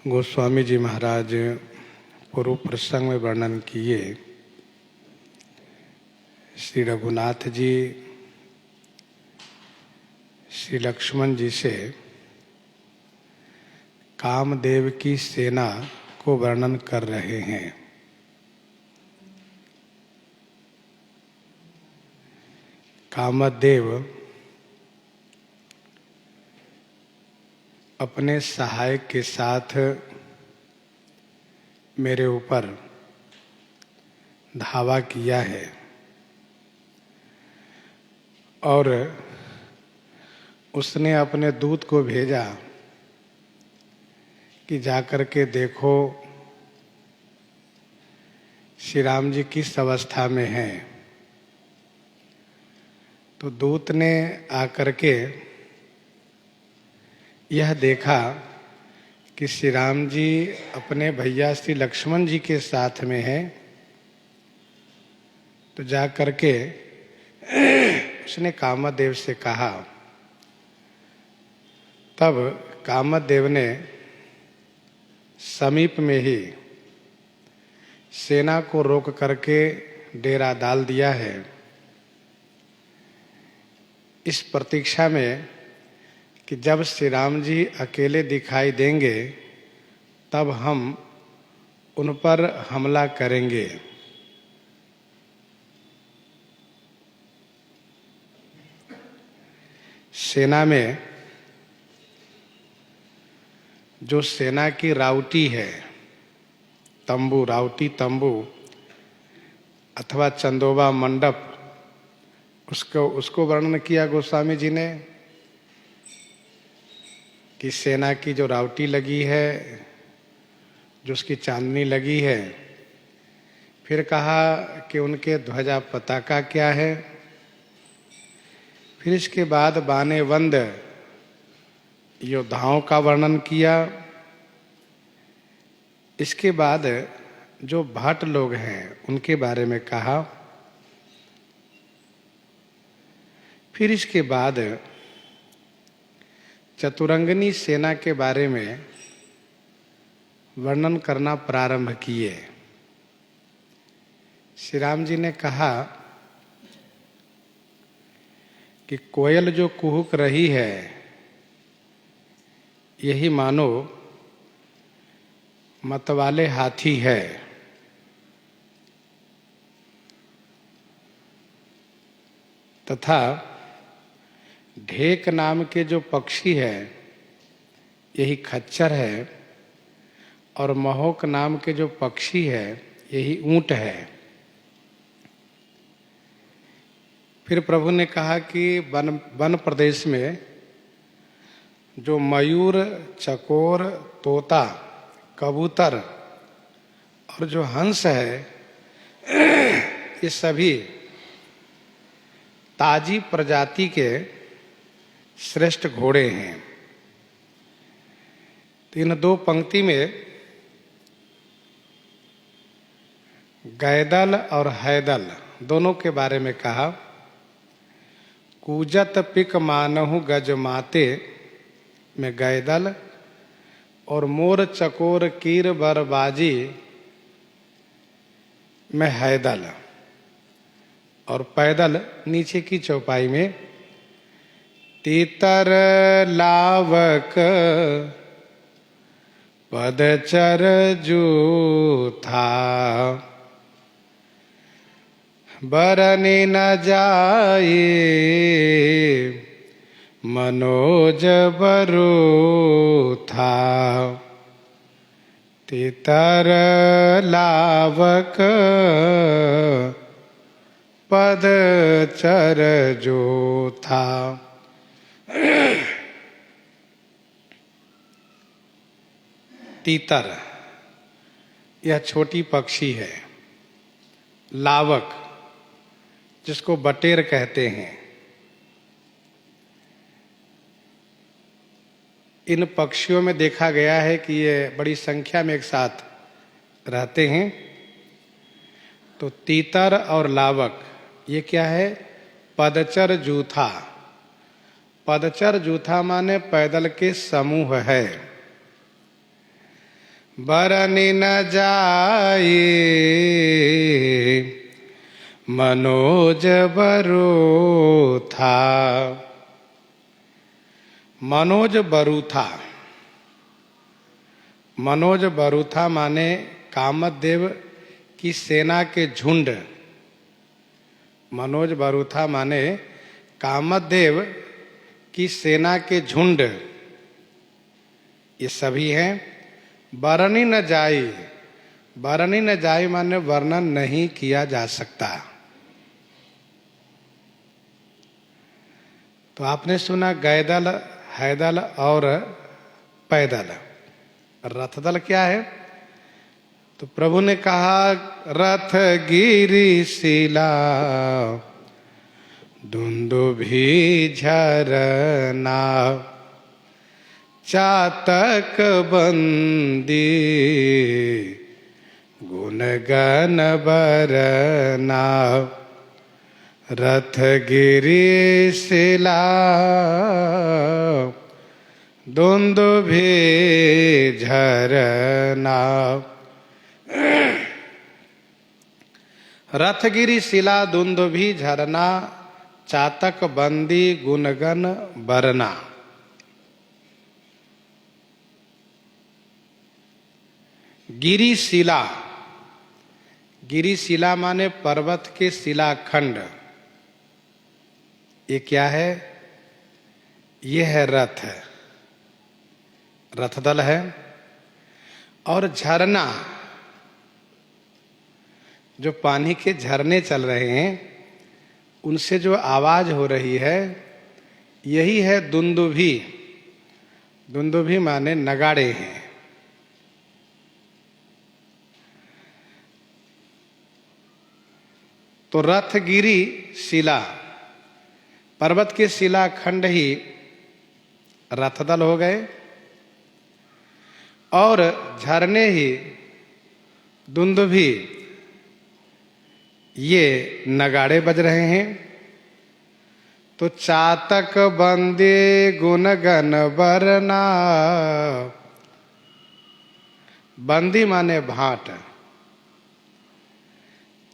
गोस्वामी जी महाराज पूर्व प्रसंग में वर्णन किए। श्री रघुनाथ जी श्री लक्ष्मण जी से कामदेव की सेना को वर्णन कर रहे हैं। कामदेव अपने सहायक के साथ मेरे ऊपर धावा किया है और उसने अपने दूत को भेजा कि जाकर के देखो श्री राम जी किस अवस्था में हैं। तो दूत ने आकर के यह देखा कि श्री राम जी अपने भैया श्री लक्ष्मण जी के साथ में हैं। तो जा करके उसने कामदेव से कहा। तब कामदेव ने समीप में ही सेना को रोक करके डेरा डाल दिया है, इस प्रतीक्षा में कि जब श्री राम जी अकेले दिखाई देंगे तब हम उन पर हमला करेंगे। सेना में जो सेना की राउटी है, तंबू, राउटी तंबू अथवा चंदोबा मंडप, उसको वर्णन किया गोस्वामी जी ने कि सेना की जो राउटी लगी है, जो उसकी चांदनी लगी है। फिर कहा कि उनके ध्वजा पताका क्या है। फिर इसके बाद बानेबंद योद्धाओं का वर्णन किया। इसके बाद जो भट लोग हैं उनके बारे में कहा। फिर इसके बाद चतुरंगनी सेना के बारे में वर्णन करना प्रारंभ किए। श्री राम जी ने कहा कि कोयल जो कुहुक रही है, यही मानो मतवाले हाथी है। तथा ढेक नाम के जो पक्षी है, यही खच्चर है। और महोक नाम के जो पक्षी है, यही ऊंट है। फिर प्रभु ने कहा कि वन प्रदेश में जो मयूर, चकोर, तोता, कबूतर और जो हंस है, ये सभी ताजी प्रजाति के श्रेष्ठ घोड़े हैं। तो इन दो पंक्ति में गैदल और हैदल दोनों के बारे में कहा। कूजत पिक मानहु गज माते में गैदल और मोर चकोर कीर बरबाजी में हैदल। और पैदल नीचे की चौपाई में तीतर लावक पदचर जूथा बरनी न जाए मनोज बरूथा। तीतर लावक पदचर जूथा। तीतर यह छोटी पक्षी है। लावक जिसको बटेर कहते हैं। इन पक्षियों में देखा गया है कि ये बड़ी संख्या में एक साथ रहते हैं। तो तीतर और लावक ये क्या है? पदचर जूथा। पदचर जूथा माने पैदल के समूह है। बरनी न जाए मनोज बरूथा। मनोज बरूथा, मनोज बरूथा माने कामदेव की सेना के झुंड। मनोज बरूथा माने कामदेव की सेना के झुंड, ये सभी हैं। वर्णि न जाई, वर्णि न जाई माने वर्णन नहीं किया जा सकता। तो आपने सुना गैदल, हैदल और पैदल। रथदल क्या है? तो प्रभु ने कहा रथ गिरी शिला दुंदुभी झरना चातक बंदी गुणगन बरना। रथ गिरी शिला दुंदुभी झरना। रथगिरी शिला दुंदुभी झरना चातक बंदी गुणगन बरना। गिरी शिला, गिरी शिला माने पर्वत के शिलाखंड। ये क्या है? ये है रथ, रथदल है। और झरना, जो पानी के झरने चल रहे हैं उनसे जो आवाज हो रही है, यही है दुंदुभी। दुंदुभी माने नगाड़े हैं। तो रथगिरी शिला, पर्वत के शिलाखंड ही रथदल हो गए, और झरने ही दुंदुभी, ये नगाड़े बज रहे हैं। तो चातक बंदे गुणगन बरना। बंदी माने भाट,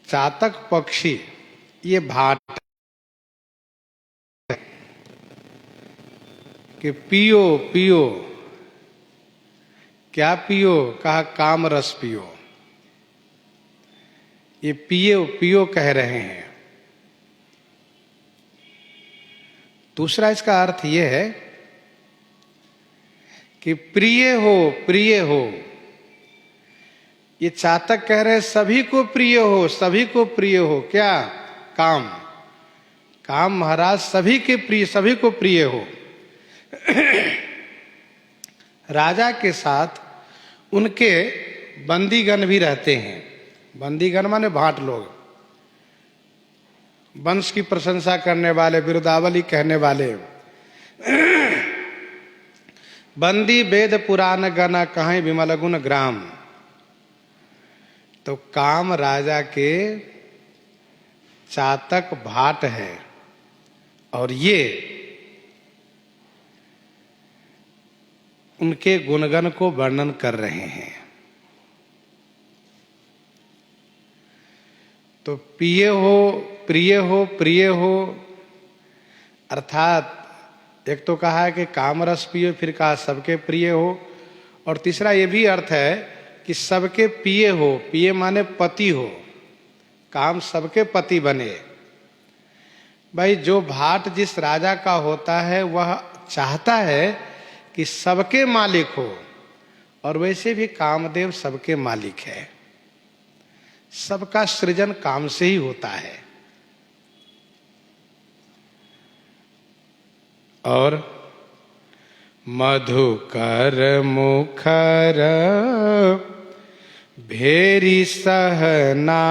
चातक पक्षी ये भाट कि पियो पियो। क्या पियो? कहा काम रस पियो। ये पियो पियो कह रहे हैं। दूसरा इसका अर्थ ये है कि प्रिय हो, प्रिय हो। ये चातक कह रहे हैं सभी को प्रिय हो, सभी को प्रिय हो। क्या? काम। काम महाराज सभी के प्रिय, सभी को प्रिय हो। राजा के साथ उनके बंदीगण भी रहते हैं। बंदीगण माने भाट लोग, वंश की प्रशंसा करने वाले, बिरुदावली कहने वाले। बंदी वेद पुराण गण कहें विमल गुण ग्राम। तो काम राजा के चातक भाट है, और ये उनके गुणगण को वर्णन कर रहे हैं। तो पिए हो, प्रिय हो, प्रिय हो, अर्थात एक तो कहा है कि काम रस पियो, फिर कहा सबके प्रिय हो, और तीसरा ये भी अर्थ है कि सबके पिए हो। पिए माने पति हो, काम सबके पति बने। भाई जो भाट जिस राजा का होता है वह चाहता है कि सबके मालिक हो, और वैसे भी कामदेव सबके मालिक है। सबका सृजन काम से ही होता है। और मधुकर मुखर भेरी सहनाई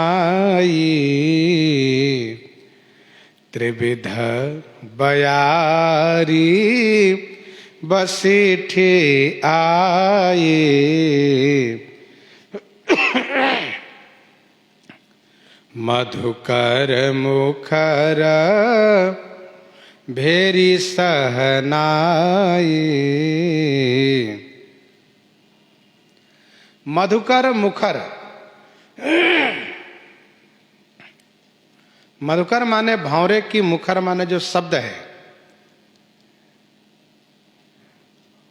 त्रिविध बयारी बसीठे आए। मधुकर मुखर भेरी सहनाई। मधुकर मुखर, मधुकर माने भौरे की, मुखर माने जो शब्द है,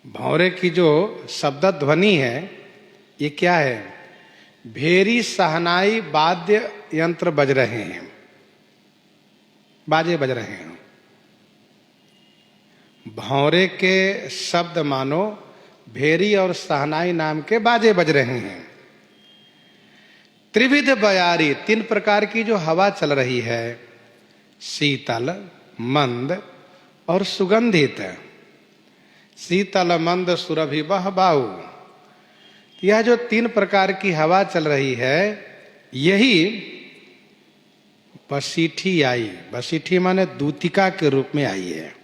भौरे की जो शब्द ध्वनि है, ये क्या है? भेरी सहनाई, वाद्य यंत्र बज रहे हैं, बाजे बज रहे हैं। भौरे के शब्द मानो भेरी और सहनाई नाम के बाजे बज रहे हैं। त्रिविध बयारी, तीन प्रकार की जो हवा चल रही है, शीतल, मंद और सुगंधित। शीतल मंद सुरभि बह बाऊ, यह जो तीन प्रकार की हवा चल रही है, यही बसीठी आई। बसीठी माने दूतिका के रूप में आई है।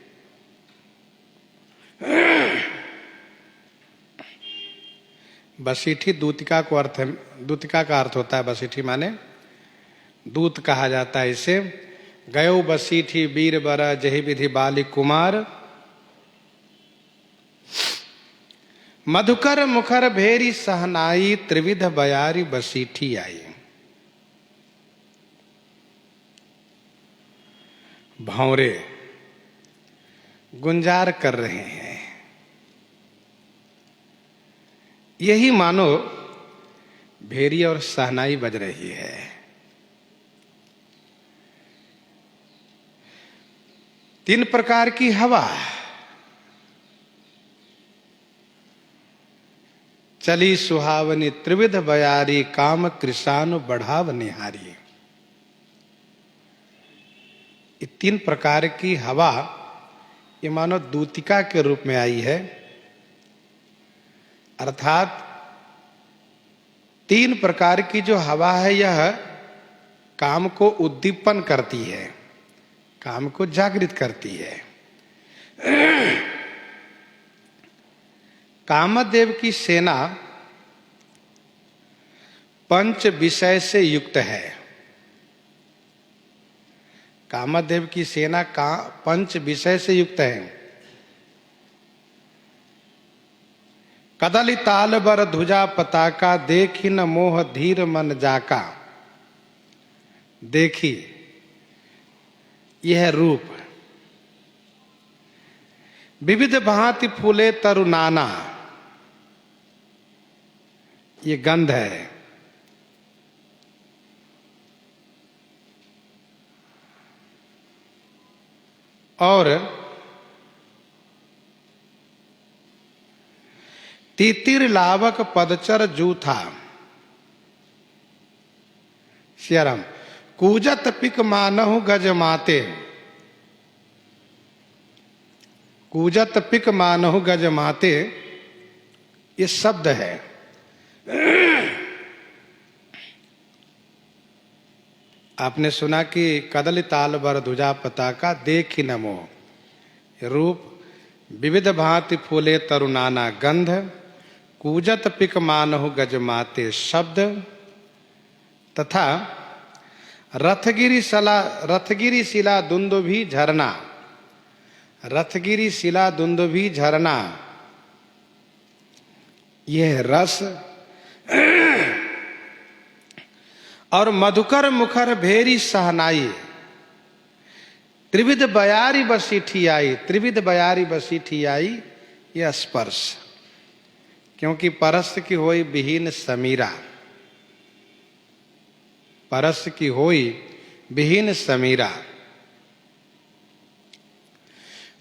बसीठी दूतिका को अर्थ है, दूतिका का अर्थ होता है बसीठी माने दूत कहा जाता है इसे। गयो बसीठी वीर बर जहि विधि बालिक कुमार, मधुकर मुखर भेरी सहनाई, त्रिविध बयारी बसीठी आई। भौरे गुंजार कर रहे हैं, यही मानो भेरी और सहनाई बज रही है। तीन प्रकार की हवा चली सुहावनी, त्रिविध बयारी, काम कृषानु बढ़ाव निहारी। ये तीन प्रकार की हवा ये मानो दूतिका के रूप में आई है, अर्थात तीन प्रकार की जो हवा है यह काम को उद्दीपन करती है, काम को जागृत करती है। कामदेव की सेना पंच विषय से युक्त है। कामदेव की सेना पंच विषय से युक्त है। कदली ताल बर ध्वजा पताका, देखी न मोह धीर मन जाका। देखी यह रूप, विविध भांति फूले तरुनाना, ये गंध है। और तितिर लावक पदचर जूथा, श्याराम कूजत पिक मानहु गज माते। कूजत पिक मानहु गज माते, ये शब्द है। आपने सुना कि कदली ताल बर ध्वजा पताका, देखी न मोह रूप, विविध भांति फूले तरुनाना गंध, कूजत पिक मानहु गज माते शब्द, तथा रथगिरी शिला दुंदुभी झरना। रथगिरी शिला दुंदुभी झरना, यह रस। और मधुकर मुखर भेरी सहनाई, त्रिविध बयारी बसीठी आई। त्रिविध बयारी बसीठी आई, यह स्पर्श, क्योंकि परस की होई विहीन समीरा। परस की होई विहीन समीरा।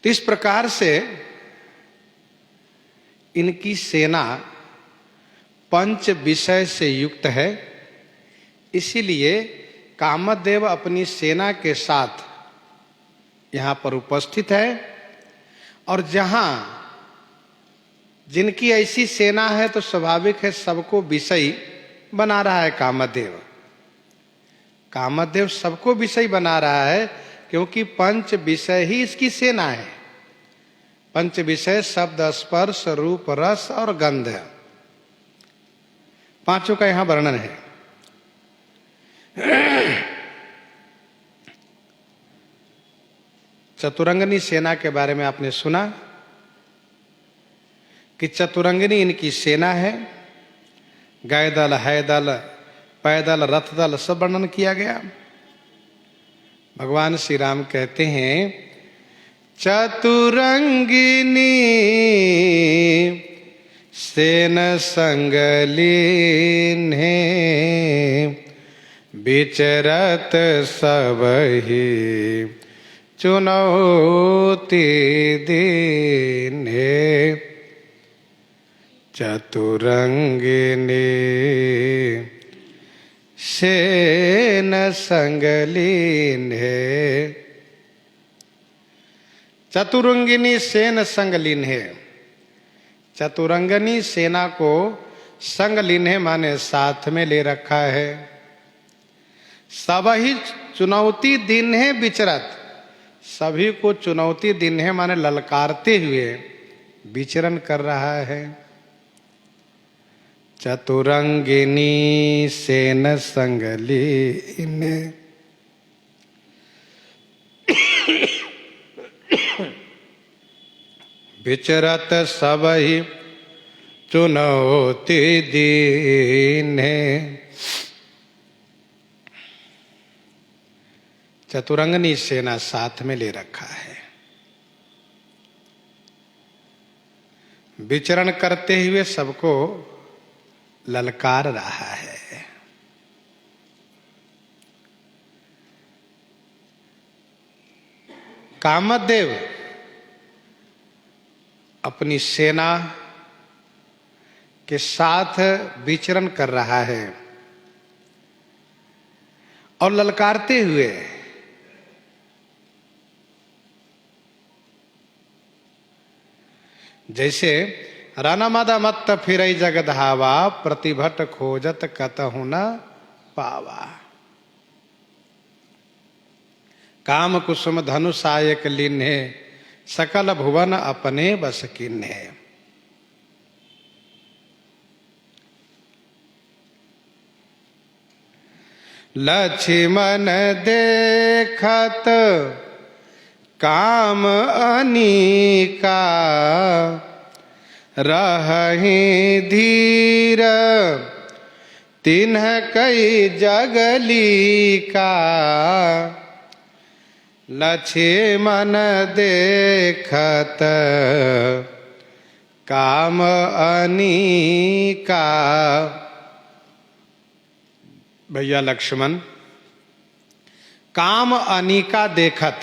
तो इस प्रकार से इनकी सेना पंच विषय से युक्त है। इसीलिए कामदेव अपनी सेना के साथ यहाँ पर उपस्थित है। और जहाँ जिनकी ऐसी सेना है तो स्वाभाविक है सबको विषयी बना रहा है कामदेव। कामदेव सबको विषय बना रहा है, क्योंकि पंच विषय ही इसकी सेना है। पंच विषय शब्द, स्पर्श, रूप, रस और गंध, पांचों का यहां वर्णन है। चतुरंगिनी सेना के बारे में आपने सुना कि चतुरंगिनी इनकी सेना है। गाय दल, है दल, पैदल, रथ दल सब वर्णन किया गया। भगवान श्री राम कहते हैं चतुरंगिनी सेन संग लीन्हे विचरत सबहि चुनौती दीन्हे। चतुरंगिनी सेन संग लीन्हे। चतुरंगिनी सेन संग लीन्हे। चतुरंगिनी सेना को संग लीन्हे माने साथ में ले रखा है। सबही चुनौती दीन्हे विचरत, सभी को चुनौती दीन्हे माने ललकारते हुए विचरण कर रहा है। चतुरंगिनी सेन संग लीन्हे। विचरत सबहि चुनौती दीन्हे। चतुरंगिनी सेना साथ में ले रखा है। विचरण करते हुए सबको ललकार रहा है। कामदेव अपनी सेना के साथ विचरण कर रहा है और ललकारते हुए जैसे रनमद मत्त फिरई जगधावा प्रतिभट खोजत कतहु न पावा। काम कुसुम धनुषायक लीन्हे सकल भुवन अपने बस कीन्हे। लक्ष्मण देखत काम अनीका रहहि धीर तिन्ह कई जगली का। लक्ष्मण देखत काम अनीका। भैया लक्ष्मण काम अनीका देखत।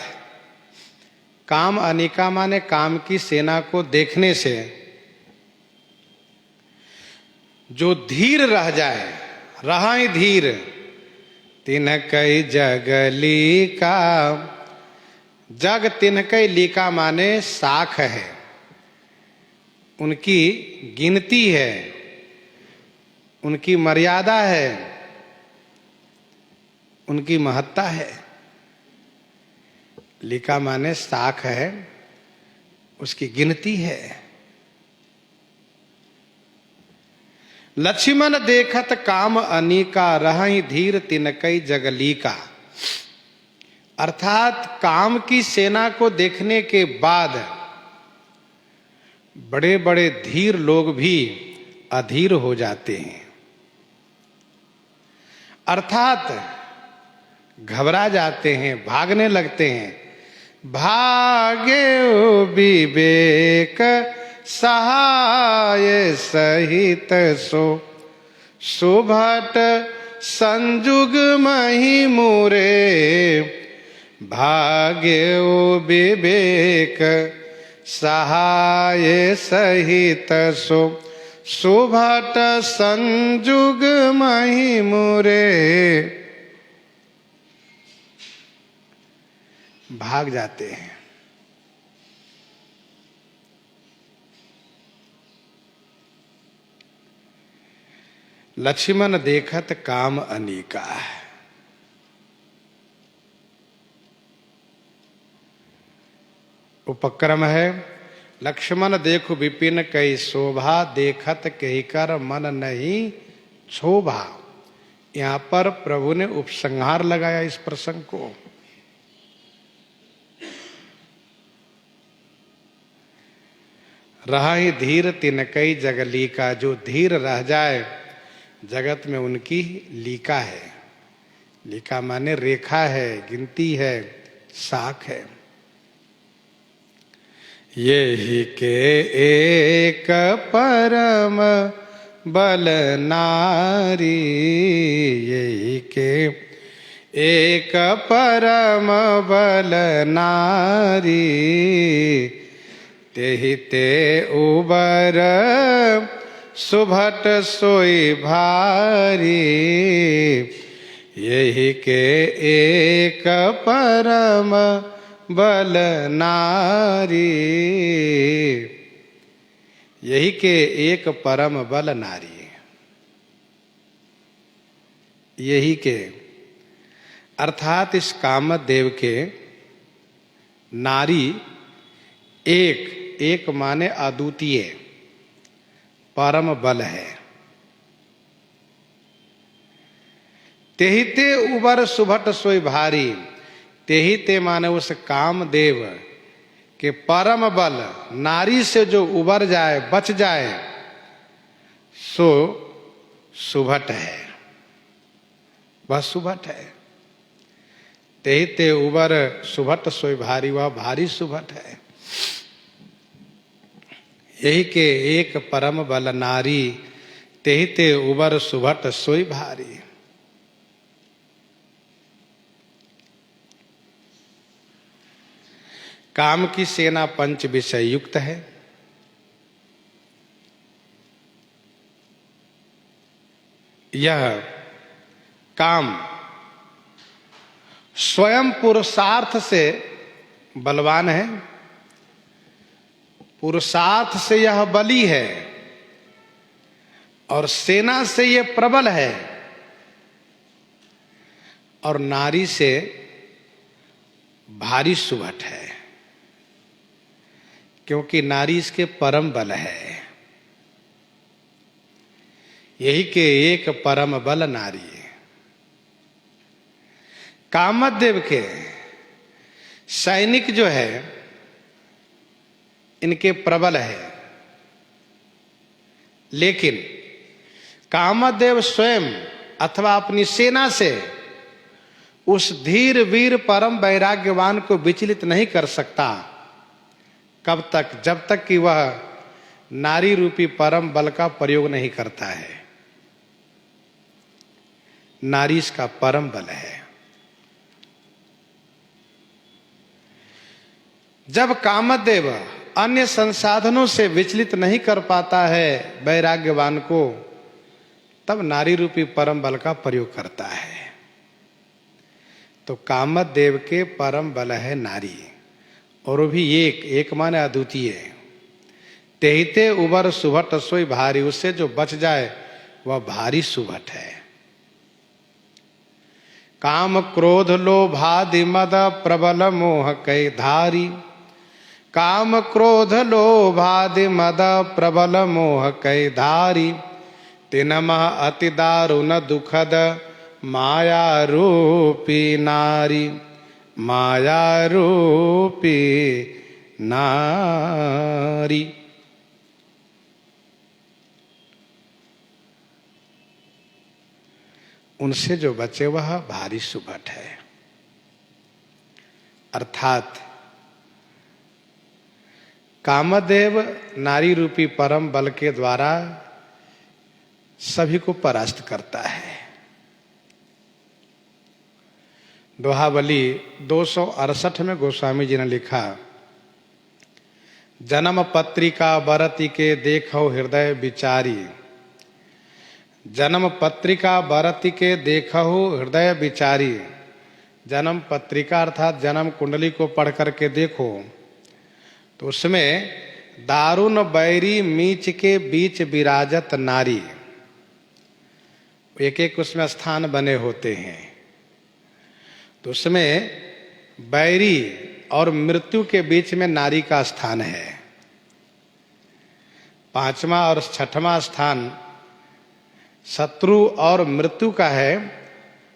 काम अनीका माने काम की सेना को देखने से जो धीर रह जाए, रहा ही धीर तिन्ह कई जगली का। जग तिन्ह कई लीका माने साख है, उनकी गिनती है, उनकी मर्यादा है, उनकी महत्ता है। लीका माने साख है, उसकी गिनती है। लक्ष्मण देखत काम अनीका रहहि धीर तिनकई जगलीका। अर्थात काम की सेना को देखने के बाद बड़े बड़े धीर लोग भी अधीर हो जाते हैं, अर्थात घबरा जाते हैं, भागने लगते हैं। भागे विवेक सहाय सहित सो सुभट संजुग मही मुरे। भागे विवेक सहाय सहित सो सुभट संजुग मही मुरे। भाग जाते हैं। लक्ष्मण देखत काम अनीका। उपक्रम है लक्ष्मण देखु विपिन कई शोभा देखत कही कर मन नहीं क्षोभा। यहां पर प्रभु ने उपसंहार लगाया इस प्रसंग को। रहा ही धीर तिनकई जगली का, जो धीर रह जाए जगत में उनकी लीका है। लीका माने रेखा है, गिनती है, साख है। यही के एक परम बल नारी, यही के एक परम बल नारी, तेहि ते उबर सुभट सोई भारी, यही के एक परम बल नारी, यही के एक परम बल नारी, यही के अर्थात इस कामदेव के नारी एक माने अद्वितीय परम बल है। तेहि ते उबर सुभट सोई भारी, तेहि ते माने उस कामदेव के परम बल नारी से जो उबर जाए, बच जाए, सो सुभट है, वह सुभट है। तेहि ते उबर सुभट सोई भारी, वह भारी सुभट है। यही के एक परम बल नारी, तेहि ते उबर सुभट सोई भारी। काम की सेना पंच विषय युक्त है। यह काम स्वयं पुरुषार्थ से बलवान है, पुरुषार्थ से यह बली है, और सेना से यह प्रबल है, और नारी से भारी सुभट है, क्योंकि नारी इसके परम बल है। यही के एक परम बल नारी। कामदेव के सैनिक जो है इनके प्रबल है, लेकिन कामदेव स्वयं अथवा अपनी सेना से उस धीर वीर परम वैराग्यवान को विचलित नहीं कर सकता। कब तक? जब तक कि वह नारी रूपी परम बल का प्रयोग नहीं करता है। नारी इसका परम बल है। जब कामदेव अन्य संसाधनों से विचलित नहीं कर पाता है वैराग्यवान को, तब नारी रूपी परम बल का प्रयोग करता है। तो कामदेव के परम बल है नारी, और वो भी एक माने अद्वितीय। तेहि ते उबर सुभट सोई भारी, उससे जो बच जाए वह भारी सुभट है। काम क्रोध लोभादि मद प्रबल मोह कै धारी, काम क्रोध लोभादि मद प्रबल मोह कै धारी, तिनमह अति दारुण दुखद माया रूपी नारी, माया रूपी नारी। उनसे जो बचे वह भारी सुभट है। अर्थात कामदेव नारी रूपी परम बल के द्वारा सभी को परास्त करता है। दोहावली 268 में गोस्वामी जी ने लिखा, जन्म पत्रिका बरति के देखो हृदय विचारी, जन्म पत्रिका बरति के देखो हृदय विचारी। जन्म पत्रिका अर्थात जन्म कुंडली को पढ़ करके देखो तो उसमें दारुण बैरी मीच के बीच विराजत नारी, एक एक उसमें स्थान बने होते हैं। तो उसमें बैरी और मृत्यु के बीच में नारी का स्थान है। 5वां और 6वां स्थान शत्रु और मृत्यु का है,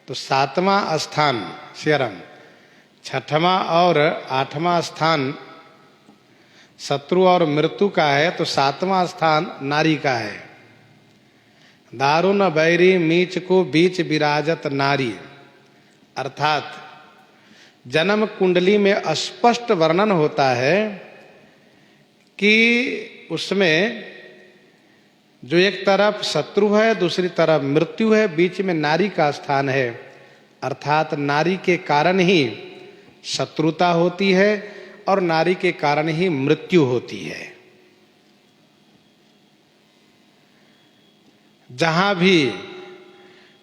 तो 7वां स्थान श्यरम, 6वां और 8वां स्थान शत्रु और मृत्यु का है तो सातवां स्थान नारी का है। दारुण बैरी मीच को बीच विराजत नारी, अर्थात जन्म कुंडली में स्पष्ट वर्णन होता है कि उसमें जो एक तरफ शत्रु है, दूसरी तरफ मृत्यु है, बीच में नारी का स्थान है। अर्थात नारी के कारण ही शत्रुता होती है और नारी के कारण ही मृत्यु होती है। जहां भी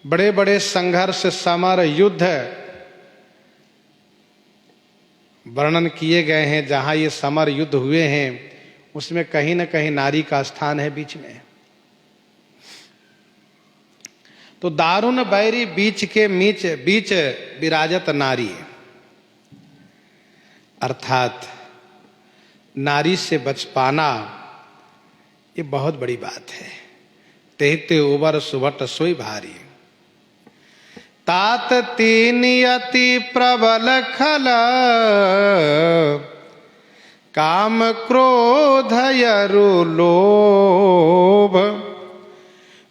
बड़े बड़े संघर्ष, समर, युद्ध वर्णन किए गए हैं, जहां ये समर युद्ध हुए हैं, उसमें कहीं न कहीं नारी का स्थान है बीच में। तो दारुण बैरी बीच के बीच विराजत नारी, अर्थात नारी से बच पाना ये बहुत बड़ी बात है। तेहते उबर सुभट सोई भारी, तात तीन अति प्रबल खल, काम क्रोध यरु लोभ,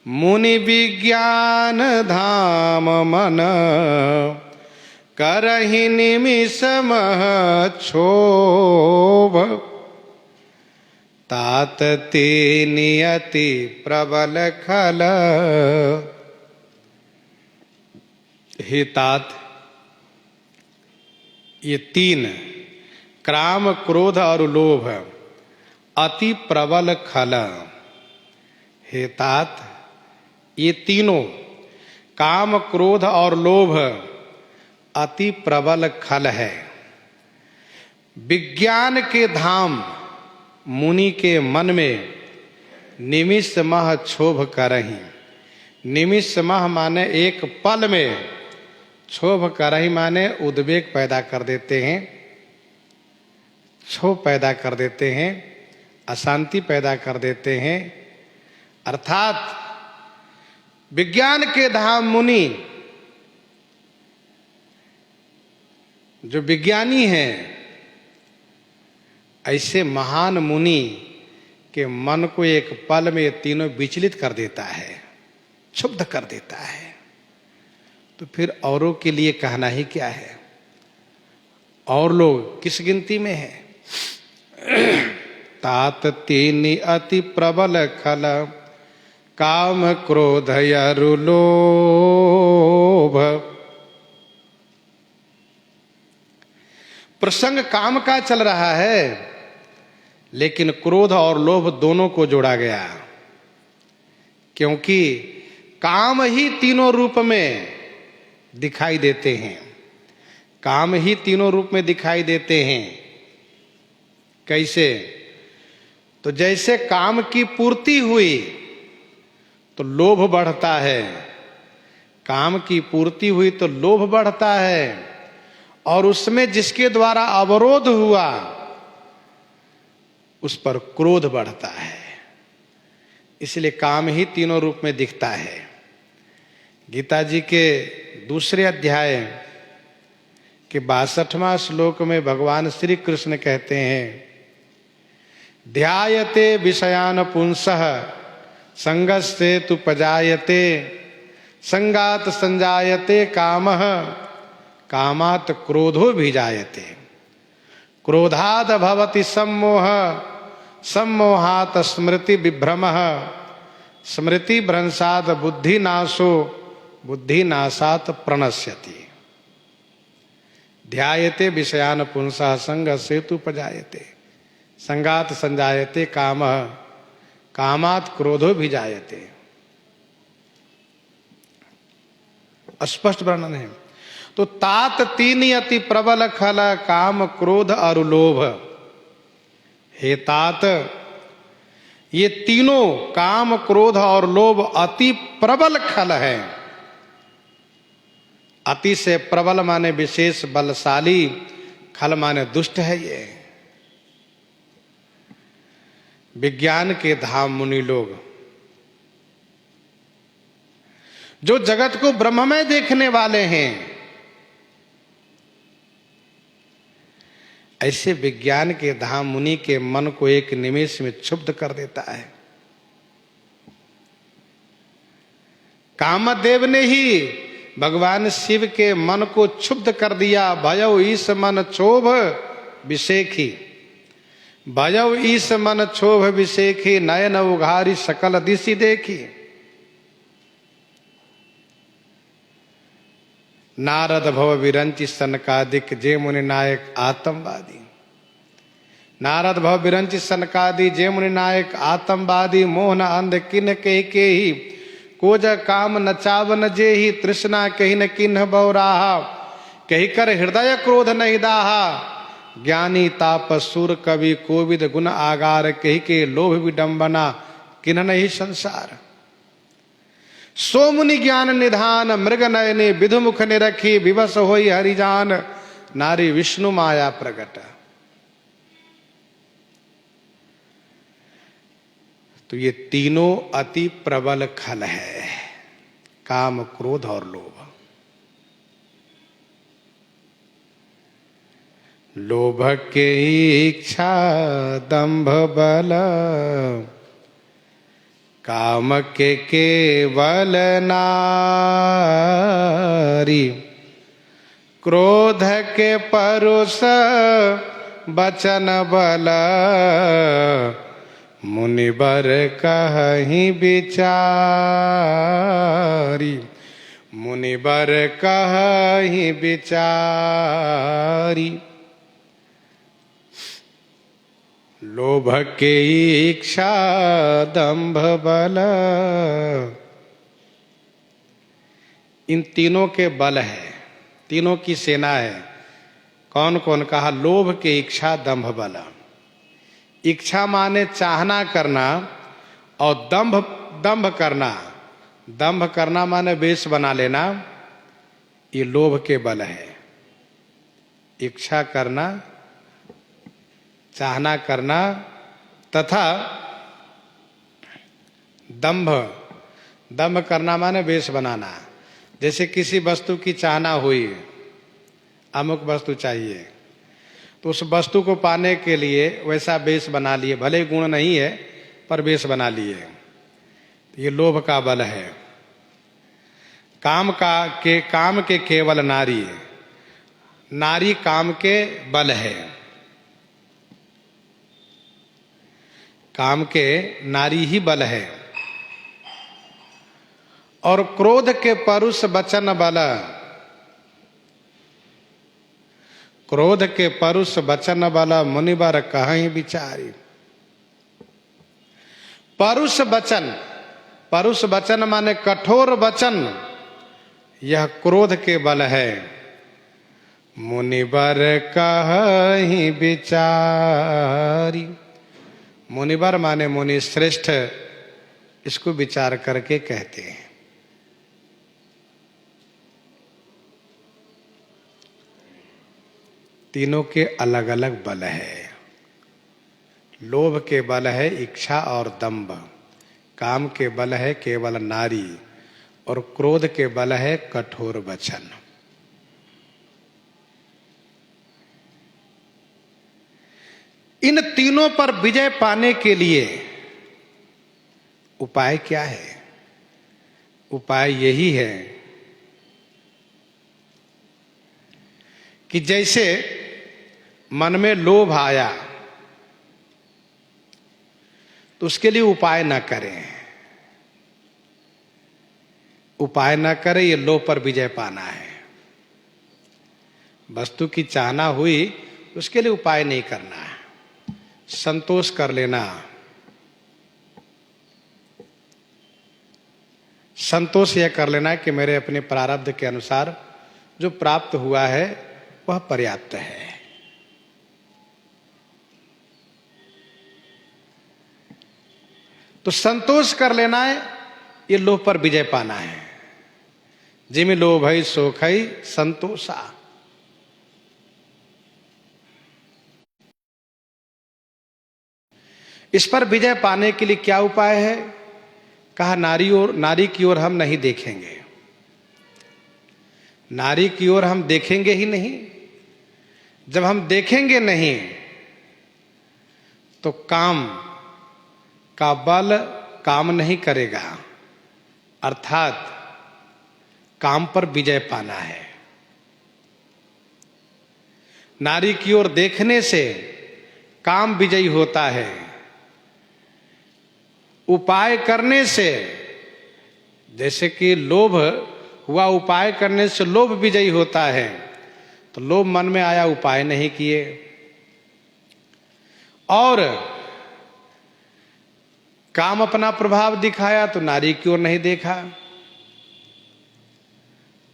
मुनि विज्ञान धाम मन, करहि निमिष मह क्षोभ, तात तीन अति प्रबल खल। हे तात, ये तीन काम क्रोध और लोभ अति प्रबल खल। हे तात, ये तीनों काम क्रोध और लोभ अति प्रबल खल है। विज्ञान के धाम मुनि के मन में निमिष मह क्षोभ करहि। निमिष मह माने एक पल में, क्षोभ करहि माने उद्वेग पैदा कर देते हैं, क्षोभ पैदा कर देते हैं, अशांति पैदा कर देते हैं। अर्थात विज्ञान के धाम मुनि, जो विज्ञानी हैं, ऐसे महान मुनि के मन को एक पल में ये तीनों विचलित कर देता है, क्षुब्ध कर देता है। तो फिर औरों के लिए कहना ही क्या है? और लोग किस गिनती में है? तात तीन अति प्रबल खल, काम क्रोध यरु लोभ। प्रसंग काम का चल रहा है, लेकिन क्रोध और लोभ दोनों को जोड़ा गया, क्योंकि काम ही तीनों रूप में दिखाई देते हैं। काम ही तीनों रूप में दिखाई देते हैं। कैसे? तो जैसे काम की पूर्ति हुई तो लोभ बढ़ता है, काम की पूर्ति हुई तो लोभ बढ़ता है, और उसमें जिसके द्वारा अवरोध हुआ उस पर क्रोध बढ़ता है। इसलिए काम ही तीनों रूप में दिखता है। गीता जी के दूसरे अध्याय के 62वां श्लोक में भगवान श्री कृष्ण कहते हैं, ध्यायते विषयान पुंसः संगस्ते तु पजायते, संगात संजायते कामः, कामात् क्रोधो भिजायते, क्रोधाद भवति सम्मोह, सम्मोहात् स्मृति विभ्रमः, स्मृति भ्रंशात् बुद्धिनाशो, बुद्धिनाशात् प्रणश्यति। ध्यायते विषयान पुंसः संगस्ते तु पजायते, संगात संजायते कामः, कामात् क्रोधो भिजायते। स्पष्ट वर्णन है। तो तात तीन अति प्रबल खल, काम क्रोध और लोभ। हे तात, ये तीनों काम क्रोध और लोभ अति प्रबल खल है। अति से प्रबल माने विशेष बलशाली, खल माने दुष्ट है। ये विज्ञान के धाम मुनि लोग जो जगत को ब्रह्ममय देखने वाले हैं, ऐसे विज्ञान के धाम मुनि के मन को एक निमेष में क्षुब्ध कर देता है। कामदेव ने ही भगवान शिव के मन को क्षुब्ध कर दिया। भयउ ईश मन क्षोभ विषेखी, भयउ ईश मन क्षोभ विषेखी, नयन उघारी सकल दिशि देखी। नारद भव विरंचि सनकादिक, जे मुनि नायक आतंकवादी। नारद भव विरंचि सनकादि, जे मुनि नायक आतंकवादी। मोहन अंध किन के ही, कोज काम नचावन जे ही। तृष्णा कही न किन्ह बौराहा, कही कर हृदय क्रोध नहीं दाहा। ज्ञानी तापसुर कवि कोविद गुण आगार, कही के लोभ विडंबना किन्ह नहीं संसार। सो मुनि ज्ञान निधान, मृग नयने विधु मुख निरखी। विवश होई हरिजान, नारी विष्णु माया प्रगट। तो ये तीनों अति प्रबल खल है, काम क्रोध और लोभ। लोभ के इच्छा दंभ बल, काम के केवल नारी। क्रोध के परुष बचन बल, मुनिबर कहीं विचारी। मुनिबर कहीं विचारी। लोभ के इच्छा दंभ बल, इन तीनों के बल है, तीनों की सेना है। कौन कौन? कहा लोभ के इच्छा दंभ बल। इच्छा माने चाहना करना, और दंभ करना। दंभ करना माने वेश बना लेना, ये लोभ के बल है। इच्छा करना, चाहना करना, तथा दंभ करना माने वेश बनाना। जैसे किसी वस्तु की चाहना हुई, अमुक वस्तु चाहिए, तो उस वस्तु को पाने के लिए वैसा वेश बना लिए, भले गुण नहीं है पर वेश बना लिए। ये लोभ का बल है। काम के केवल नारी, नारी काम के बल है। काम के नारी ही बल है। और क्रोध के परुष बचन बल, क्रोध के परुष बचन बल, मुनिबर कहीं विचारी। परुष वचन, परुष वचन माने कठोर वचन, यह क्रोध के बल है। मुनिबर कहीं विचारी। मुनिबर माने मुनि श्रेष्ठ, इसको विचार करके कहते हैं। तीनों के अलग अलग बल है। लोभ के बल है इच्छा और दंभ, काम के बल है केवल नारी, और क्रोध के बल है कठोर वचन। इन तीनों पर विजय पाने के लिए उपाय क्या है? उपाय यही है कि जैसे मन में लोभ आया तो उसके लिए उपाय ना करें। उपाय ना करें, ये लोभ पर विजय पाना है। वस्तु की चाहना हुई, उसके लिए उपाय नहीं करना है, संतोष कर लेना। संतोष यह कर लेना कि मेरे अपने प्रारब्ध के अनुसार जो प्राप्त हुआ है वह पर्याप्त है। तो संतोष कर लेना है, ये लोभ पर विजय पाना है। जिम लोभ है सोख है संतोषा। इस पर विजय पाने के लिए क्या उपाय है? कहा नारी की ओर हम नहीं देखेंगे। नारी की ओर हम देखेंगे ही नहीं। जब हम देखेंगे नहीं तो काम का बल काम नहीं करेगा, अर्थात काम पर विजय पाना है। नारी की ओर देखने से काम विजयी होता है, उपाय करने से, जैसे कि लोभ हुआ, उपाय करने से लोभ विजयी होता है, तो लोभ मन में आया, उपाय नहीं किए, और काम अपना प्रभाव दिखाया तो नारी की ओर नहीं देखा,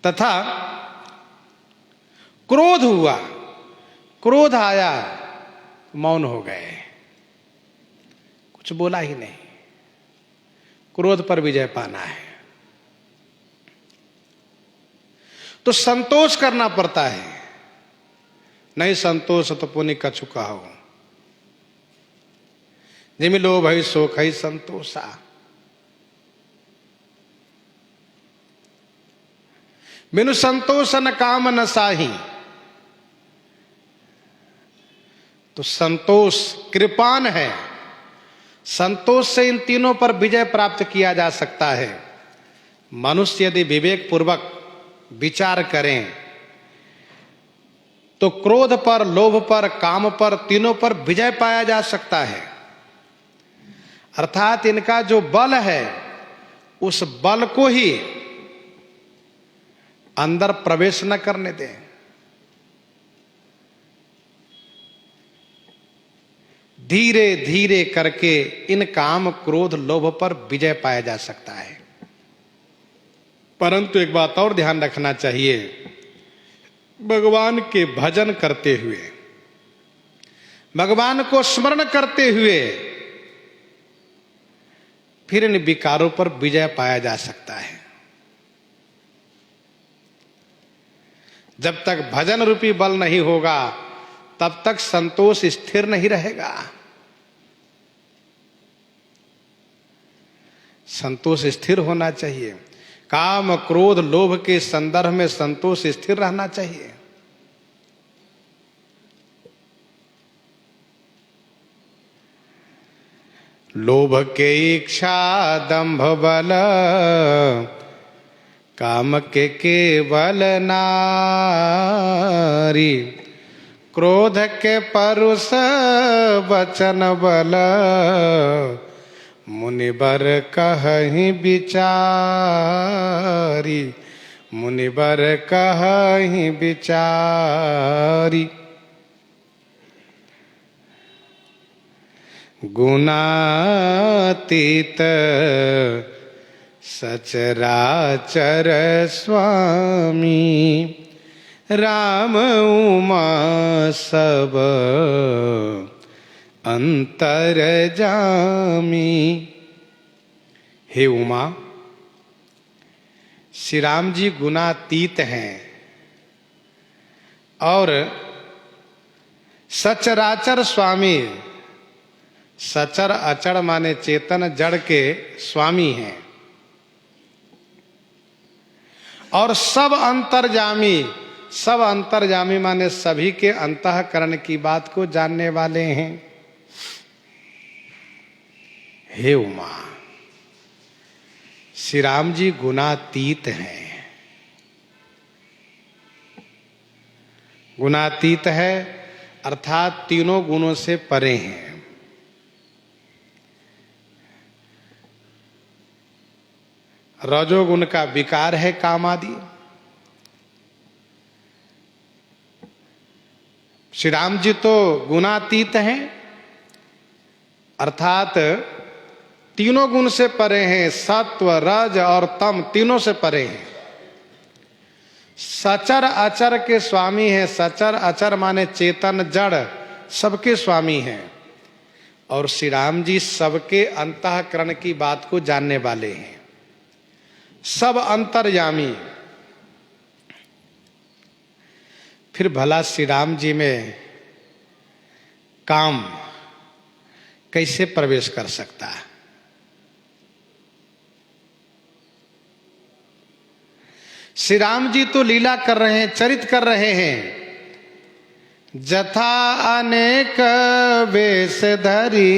तथा क्रोध हुआ, क्रोध आया, मौन हो गए, कुछ बोला ही नहीं। क्रोध पर विजय पाना है तो संतोष करना पड़ता है। नहीं संतोष तो पुनि कछु कहो, जिमि लोभ है सोख है संतोषा। बिनु संतोष न काम न साही। तो संतोष कृपान है, संतोष से इन तीनों पर विजय प्राप्त किया जा सकता है। मनुष्य यदि विवेक पूर्वक विचार करें तो क्रोध पर, लोभ पर, काम पर, तीनों पर विजय पाया जा सकता है। अर्थात इनका जो बल है उस बल को ही अंदर प्रवेश न करने दें। धीरे धीरे करके इन काम, क्रोध, लोभ पर विजय पाया जा सकता है। परंतु एक बात और ध्यान रखना चाहिए, भगवान के भजन करते हुए, भगवान को स्मरण करते हुए फिर इन विकारों पर विजय पाया जा सकता है। जब तक भजन रूपी बल नहीं होगा तब तक संतोष स्थिर नहीं रहेगा। संतोष स्थिर होना चाहिए। काम, क्रोध, लोभ के संदर्भ में संतोष स्थिर रहना चाहिए। लोभ के इच्छा, दंभ, बल, काम के केवल नारी, क्रोध के परुष वचन बल, मुनिबर कहहि विचारी, मुनिबर कहहि विचारी। गुणातीत सचराचर स्वामी, राम उमा सब अंतरजामी। हे उमा, श्री राम जी गुणातीत हैं और सचराचर स्वामी, सचर अचर माने चेतन जड़ के स्वामी हैं, और सब अंतर्जामी, सब अंतर्जामी माने सभी के अंतःकरण की बात को जानने वाले हैं। हे उमा, श्री राम जी गुणातीत हैं। गुणातीत है अर्थात तीनों गुणों से परे हैं। रजोगुण का विकार है काम आदि। श्री राम जी तो गुणातीत हैं अर्थात तीनों गुण से परे हैं, सत्व, रज और तम तीनों से परे हैं। सचर अचर के स्वामी हैं। सचर अचर माने चेतन जड़ सबके स्वामी हैं, और श्री राम जी सबके अंतःकरण की बात को जानने वाले हैं, सब अंतर्यामी। फिर भला श्री राम जी में काम कैसे प्रवेश कर सकता है? श्री राम जी तो लीला कर रहे हैं, चरित कर रहे हैं, जथा अनेक वेश धरी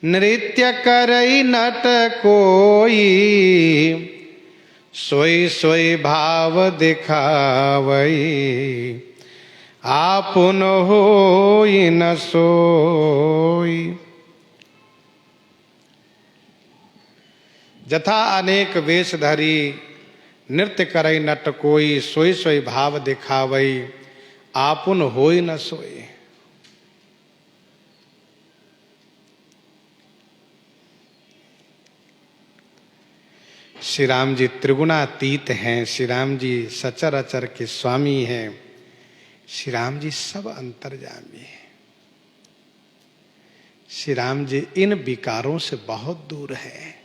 नृत्य करई नट कोई सोई सोई भाव दिखावई आपुन होई न सोई। जथा अनेक वेश धरी नृत्य करई नट कोई सोई सोई भाव दिखावई आपुन होई न सोई। श्री राम जी त्रिगुणातीत हैं, श्री राम जी सचर अचर के स्वामी हैं, श्री राम जी सब अंतर्यामी हैं। श्री राम जी इन विकारों से बहुत दूर है।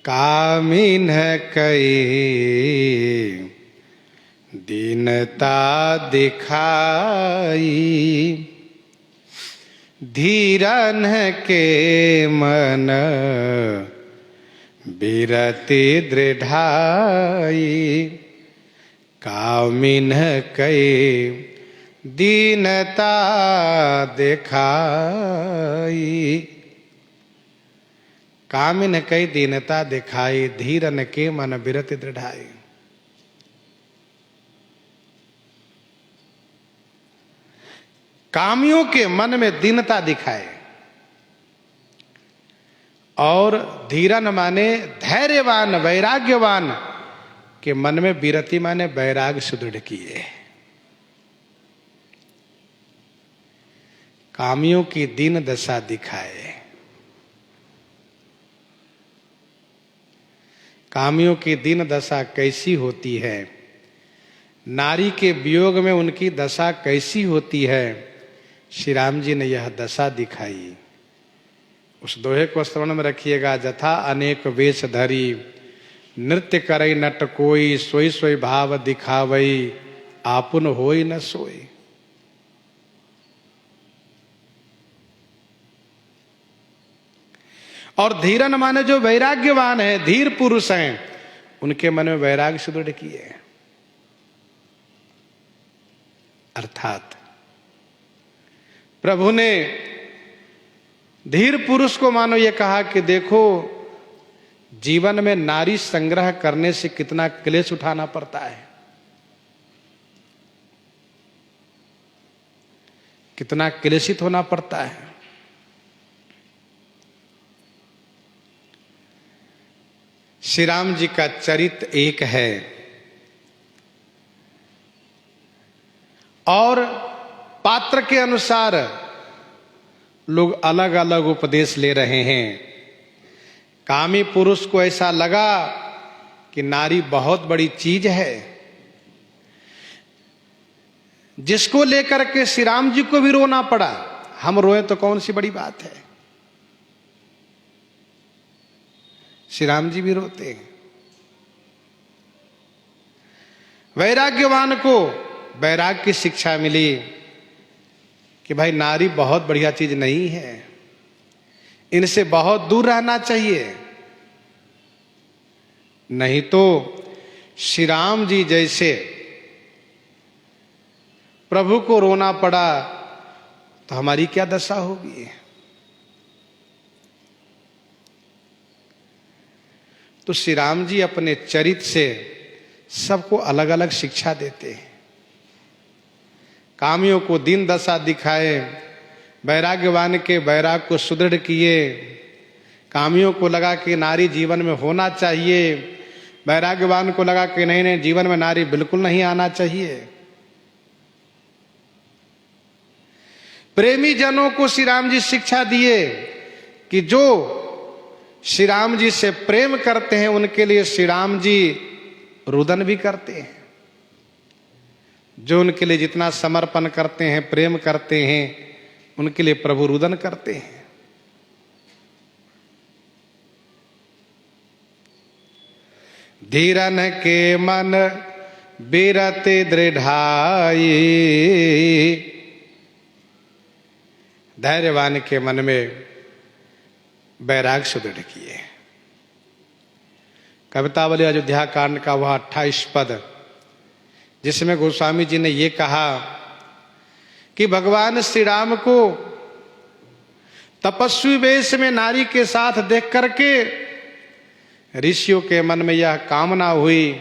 कामिन कई दीनता दिखाई धीरन के मन बिरति दृढ़ाई। कामिन कई दीनता दिखाई। कामिन कई दीनता दिखाई धीरन के मन बिरति दृढ़ाई। कामियों के मन में दीनता दिखाए और धीरन माने धैर्यवान वैराग्यवान के मन में विरति माने वैराग्य सुदृढ़ किए। कामियों की दीन दशा दिखाए। कामियों की दीन दशा कैसी होती है, नारी के वियोग में उनकी दशा कैसी होती है, श्री राम जी ने यह दशा दिखाई। उस दोहे को श्रवण में रखिएगा। जथा अनेक वेश धरी नृत्य करई नट कोई सोई सोई भाव दिखावई आपुन होई न सोई। और धीरन माने जो वैराग्यवान है, धीर पुरुष हैं, उनके मन में वैराग्य सुदृढ़ किए। अर्थात प्रभु ने धीर पुरुष को मानो ये कहा कि देखो जीवन में नारी संग्रह करने से कितना क्लेश उठाना पड़ता है, कितना क्लेशित होना पड़ता है। श्री राम जी का चरित्र एक है और पात्र के अनुसार लोग अलग अलग उपदेश ले रहे हैं। कामी पुरुष को ऐसा लगा कि नारी बहुत बड़ी चीज है, जिसको लेकर के श्री राम जी को भी रोना पड़ा। हम रोए तो कौन सी बड़ी बात है, श्री राम जी भी रोते हैं। वैराग्यवान को वैराग्य की शिक्षा मिली कि भाई नारी बहुत बढ़िया चीज नहीं है, इनसे बहुत दूर रहना चाहिए, नहीं तो श्री राम जी जैसे प्रभु को रोना पड़ा तो हमारी क्या दशा होगी। तो श्री राम जी अपने चरित्र से सबको अलग अलग शिक्षा देते हैं। कामियों को दीन दशा दिखाए, वैराग्यवान के वैराग को सुदृढ़ किए। कामियों को लगा कि नारी जीवन में होना चाहिए, वैराग्यवान को लगा कि नहीं नहीं जीवन में नारी बिल्कुल नहीं आना चाहिए। प्रेमी जनों को श्री राम जी शिक्षा दिए कि जो श्री राम जी से प्रेम करते हैं उनके लिए श्री राम जी रुदन भी करते हैं। जो उनके लिए जितना समर्पण करते हैं, प्रेम करते हैं, उनके लिए प्रभु रुदन करते हैं। धीरन के मन बिरति दृढ़ाई। धैर्यवान के मन में वैराग सुदृढ़ किए। कवितावली अयोध्या कांड का वह 28 पद जिसमें गोस्वामी जी ने ये कहा कि भगवान श्री राम को तपस्वी वेश में नारी के साथ देख करके ऋषियों के मन में यह कामना हुई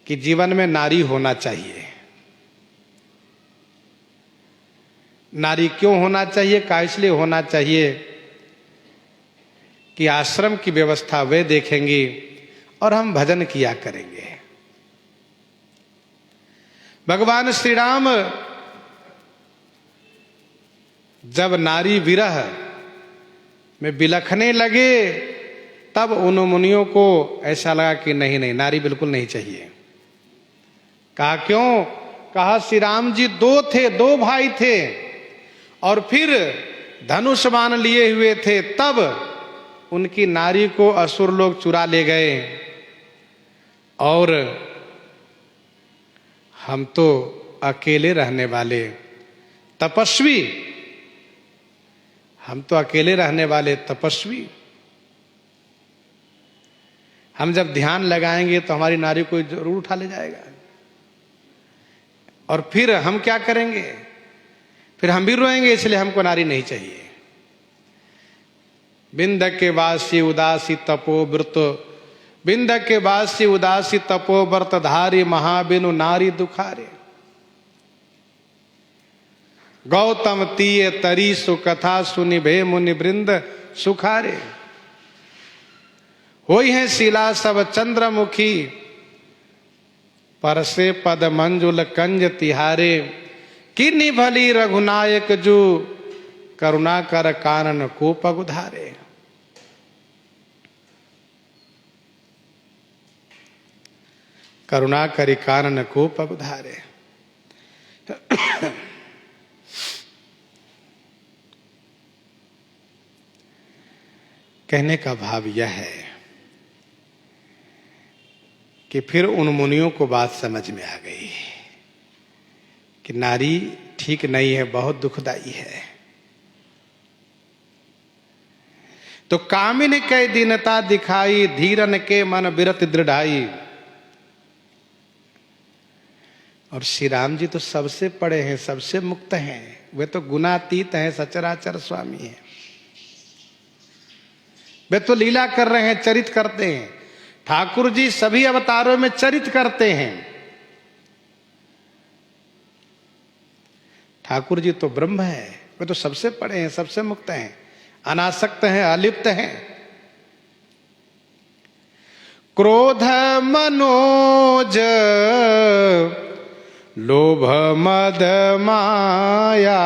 कि जीवन में नारी होना चाहिए। नारी क्यों होना चाहिए, का इसलिए होना चाहिए कि आश्रम की व्यवस्था वे देखेंगी और हम भजन किया करेंगे। भगवान श्री राम जब नारी विरह में बिलखने लगे तब उन मुनियों को ऐसा लगा कि नहीं नहीं, नारी बिल्कुल नहीं चाहिए। कहा क्यों? कहा श्री राम जी दो भाई थे और फिर धनुष बाण लिए हुए थे, तब उनकी नारी को असुर लोग चुरा ले गए और हम तो अकेले रहने वाले तपस्वी, हम तो अकेले रहने वाले तपस्वी, हम जब ध्यान लगाएंगे तो हमारी नारी को जरूर उठा ले जाएगा और फिर हम क्या करेंगे? फिर हम भी रोएंगे, इसलिए हमको नारी नहीं चाहिए। बिंद के वासी उदासी तपोव्रत, बिंद के वासी उदासी तपोव्रत धारी महाबिनु नारी दुखारे। गौतम तीय तरी सुकथा सुनि भे मुनि वृंद सुखारे। होई है शिला सब चंद्रमुखी, परसे पद मंजुल कंज तिहारे। किन्नी भली रघुनायक जू, करुणा कर कानन को पगुधारे। करुणा करी कानन को पगुधारे। कहने का भाव यह है कि फिर उन मुनियों को बात समझ में आ गई कि नारी ठीक नहीं है, बहुत दुखदाई है। तो कामिन कै दीनता दिखाई, धीरन के मन बिरत दृढ़ाई। और श्री राम जी तो सबसे बड़े हैं, सबसे मुक्त हैं, वे तो गुणातीत हैं, सचराचर स्वामी हैं। वे तो लीला कर रहे हैं, चरित करते हैं। ठाकुर जी सभी अवतारों में चरित करते हैं। ठाकुर जी तो ब्रह्म है, वे तो सबसे बड़े हैं, सबसे मुक्त हैं, अनासक्त हैं, अलिप्त हैं। क्रोध मनोज लोभ मद माया,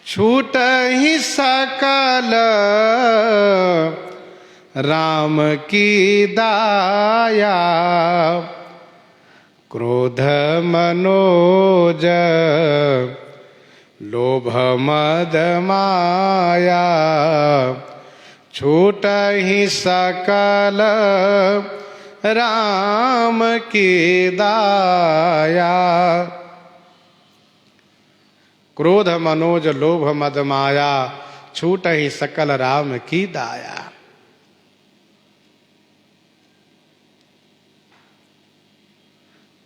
छूट ही सकल राम की दाया। क्रोध मनोज लोभ मद माया, छूट ही सकल राम की दाया। क्रोध मनोज लोभ मद माया, छूट ही सकल राम की दाया।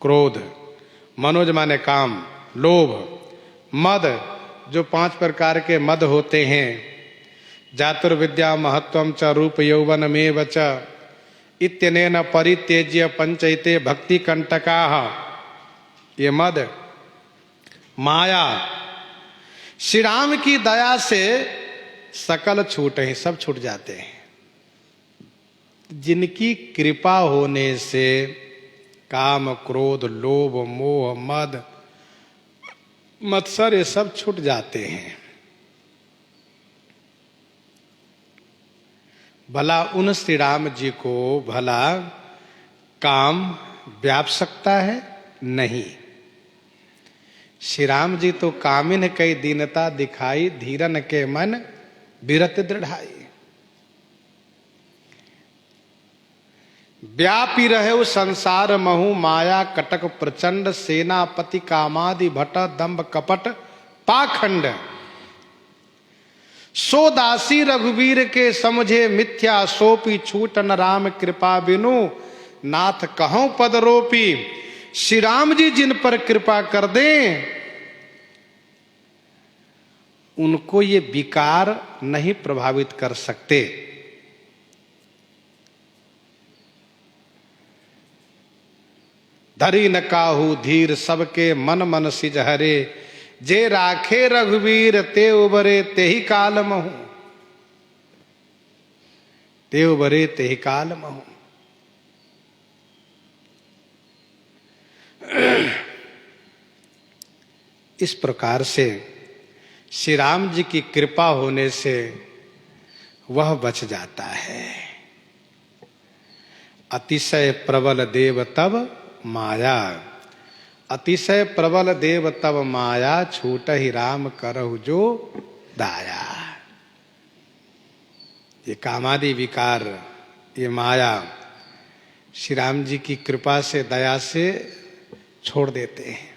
क्रोध, मनोज माने काम, लोभ, मद जो 5 प्रकार के मद होते हैं। जातुर्विद्या महत्वम च रूप यौवन में च इत्यनेन परित्यज्य पंचैते भक्ति कंटकाः। ये मद, माया, श्री राम की दया से सकल छूट हैं, सब छूट जाते हैं। जिनकी कृपा होने से काम क्रोध लोभ मोह मद मत्सर ये सब छूट जाते हैं। भला उन श्री राम जी को भला काम व्याप सकता है? नहीं। श्री राम जी तो कामिन कई दीनता दिखाई, धीरन के मन बिरत दृढ़ाई। व्यापी रहे संसार महु माया कटक प्रचंड, सेनापति कामादि भट दंभ कपट पाखंड। सो दासी रघुवीर के समझे मिथ्या, सोपी छूट न राम कृपा बिनु नाथ कहूं पद रोपी। श्री राम जी जिन पर कृपा कर दें उनको ये विकार नहीं प्रभावित कर सकते। धरी न काहू धीर सबके मन मन सिज हरे, जे राखे रघुवीर ते उबरे ते ही काल महु, ते उबरे ते ही काल महु। इस प्रकार से श्री राम जी की कृपा होने से वह बच जाता है। अतिशय प्रबल देव तब माया, अतिशय प्रबल देव तब माया, छूट ही राम करहु जो दाया। ये कामादि विकार, ये माया श्री राम जी की कृपा से, दया से छोड़ देते हैं।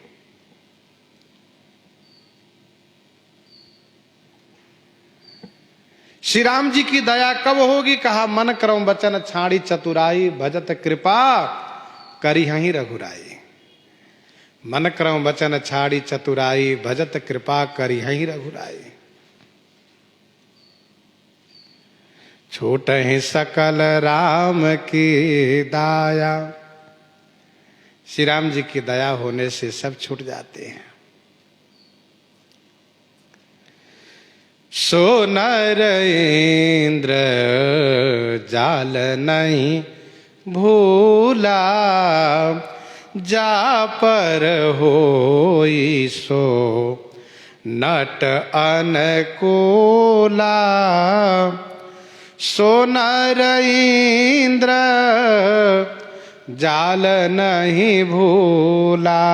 श्री राम जी की दया कब होगी? कहा मन करम बचन छाड़ी चतुराई, भजत कृपा करी हहीं रघुराई। मन करम बचन छाड़ी चतुराई, भजत कृपा करी हहीं रघुराई। छूट ही सकल राम की दाया। श्री राम जी की दया होने से सब छूट जाते हैं। सो नर इंद्र जाल नहीं भूला, जा पर होई सो नट अनुकूला। सो नर इंद्र जाल नहीं भूला,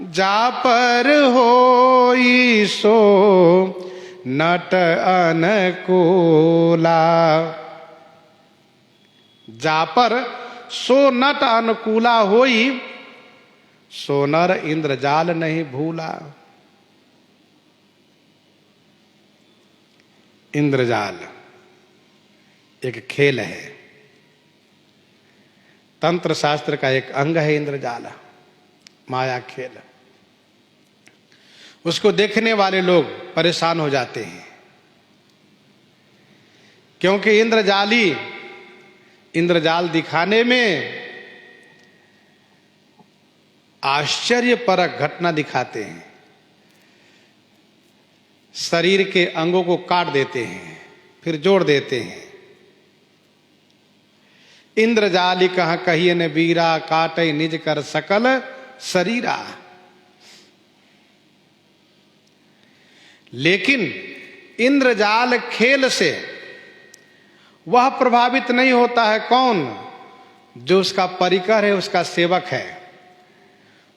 जा पर होई सो नट अनुकूला। जा पर सो नट अनुकूला होई, सो नर इंद्रजाल नहीं भूला। इंद्रजाल एक खेल है, तंत्र शास्त्र का एक अंग है इंद्रजाल, माया खेल। उसको देखने वाले लोग परेशान हो जाते हैं, क्योंकि इंद्रजाली इंद्रजाल दिखाने में आश्चर्यपरक घटना दिखाते हैं। शरीर के अंगों को काट देते हैं, फिर जोड़ देते हैं। इंद्रजाली कहाँ कहिए न बीरा, काटे निज कर सकल शरीरा। लेकिन इंद्रजाल खेल से वह प्रभावित नहीं होता है। कौन? जो उसका परिकर है, उसका सेवक है,